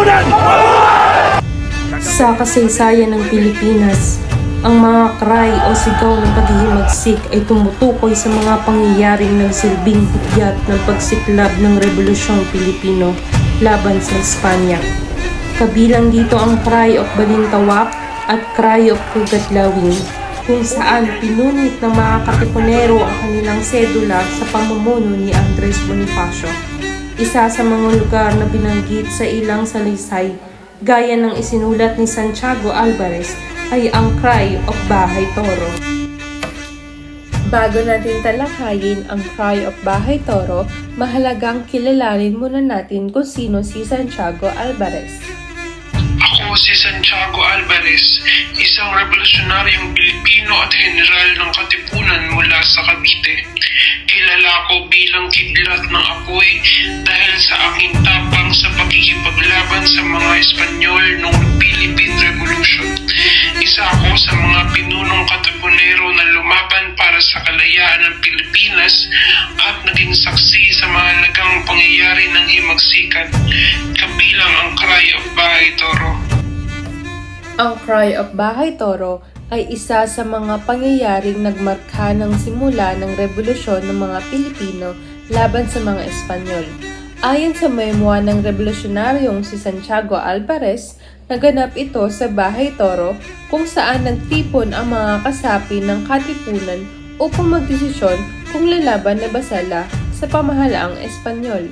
Katipunan! Sa kasaysayan ng Pilipinas, ang mga cry o sigaw ng paghihimagsik ay tumutukoy sa mga pangyayaring nagsilbing hudyat ng pagsiklab ng Rebolusyong Pilipino laban sa Espanya. Kabilang dito ang Cry of Balintawak at Cry of Pugatlawin, kung saan pinunit ng mga Katipunero ang kanilang sedula sa pamumuno ni Andres Bonifacio. Isa sa mga lugar na binanggit sa ilang salaysay, gaya ng isinulat ni Santiago Alvarez, ay ang Cry of Bahay Toro. Bago natin talakayin ang Cry of Bahay Toro, mahalagang kilalanin muna natin kung sino si Santiago Alvarez. Ako si Santiago Alvarez, isang revolusyonaryong Pilipino at general ng Katipunan mula sa Cavite. Kilala ko bilang kidlat ng apoy dahil sa aking tapang sa pakikipaglaban sa mga Espanyol noong Philippine Revolution. Isa ako sa mga pinunong Katipunero na lumaban para sa kalayaan ng Pilipinas at naging saksi sa mahalagang pangyayari ng himagsikan, kabilang ang Cry of Bahay Toro. Ang Cry of Bahay Toro ay isa sa mga pangyayaring nagmarka ng simula ng revolusyon ng mga Pilipino laban sa mga Espanyol. Ayon sa memoir ng revolusyonaryong si Santiago Alvarez, naganap ito sa Bahay Toro kung saan nagtipon ang mga kasapi ng Katipunan upang magdesisyon kung lalaban na ba sila sa pamahalaang Espanyol.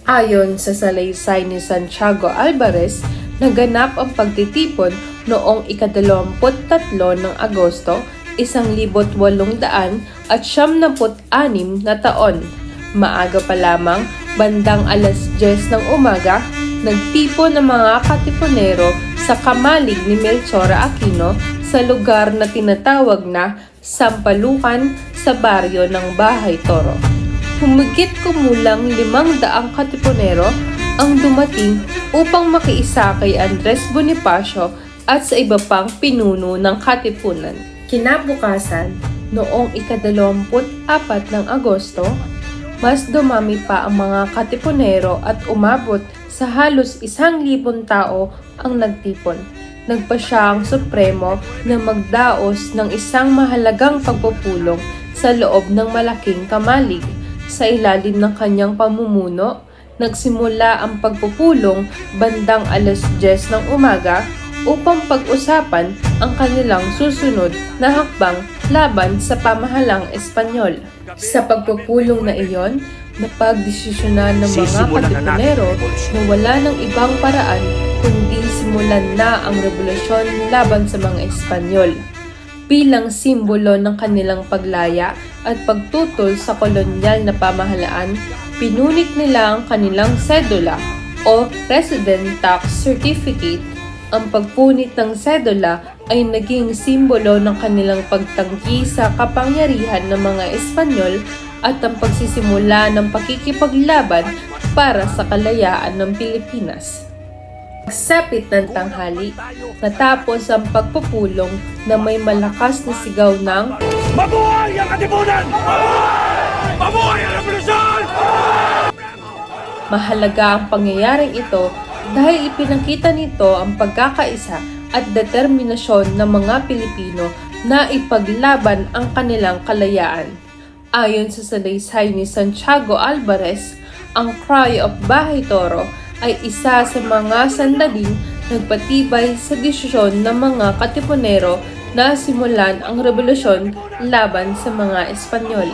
Ayon sa salaysay ni Santiago Alvarez, naganap ang pagtitipon noong ika-23 ng Agosto, 1886 na taon. Maaga pa lamang, bandang alas 10 ng umaga, nagtipon ang mga Katipunero sa kamalig ni Melchora Aquino sa lugar na tinatawag na Sampalukan sa baryo ng Bahay Toro. Humigit kumulang 500 Katipunero ang dumating upang makiisa kay Andres Bonifacio at sa iba pang pinuno ng Katipunan. Kinabukasan, noong ika-24 ng Agosto, mas dumami pa ang mga Katipunero at umabot sa halos 1,000 tao ang nagtipon. Nagpasya ang Supremo na magdaos ng isang mahalagang pagpupulong sa loob ng malaking kamalig. Sa ilalim ng kanyang pamumuno, nagsimula ang pagpupulong bandang alas 10 ng umaga upang pag-usapan ang kanilang susunod na hakbang laban sa pamahalang Espanyol. Sa pagpupulong na iyon, napagdesisyonan ng mga Katipunero na wala ng ibang paraan kundi simulan na ang revolusyon laban sa mga Espanyol. Bilang simbolo ng kanilang paglaya at pagtutol sa kolonyal na pamahalaan, pinunit nila ang kanilang sedula o Resident Tax Certificate. Ang pagpunit ng sedula ay naging simbolo ng kanilang pagtanggi sa kapangyarihan ng mga Espanyol at ang pagsisimula ng pakikipaglaban para sa kalayaan ng Pilipinas. Pagsapit ng tanghali, natapos ang pagpupulong na may malakas na sigaw ng Mabuhay ang Katipunan! Mabuhay ang revolusyon! Mahalaga ang pangyayaring ito dahil ipinakita nito ang pagkakaisa at determinasyon ng mga Pilipino na ipaglaban ang kanilang kalayaan. Ayon sa salaysay ni Santiago Alvarez, ang Cry of Bahay Toro ay isa sa mga sandaling nagpatibay sa desisyon ng mga Katipunero na simulan ang revolusyon laban sa mga Espanyol.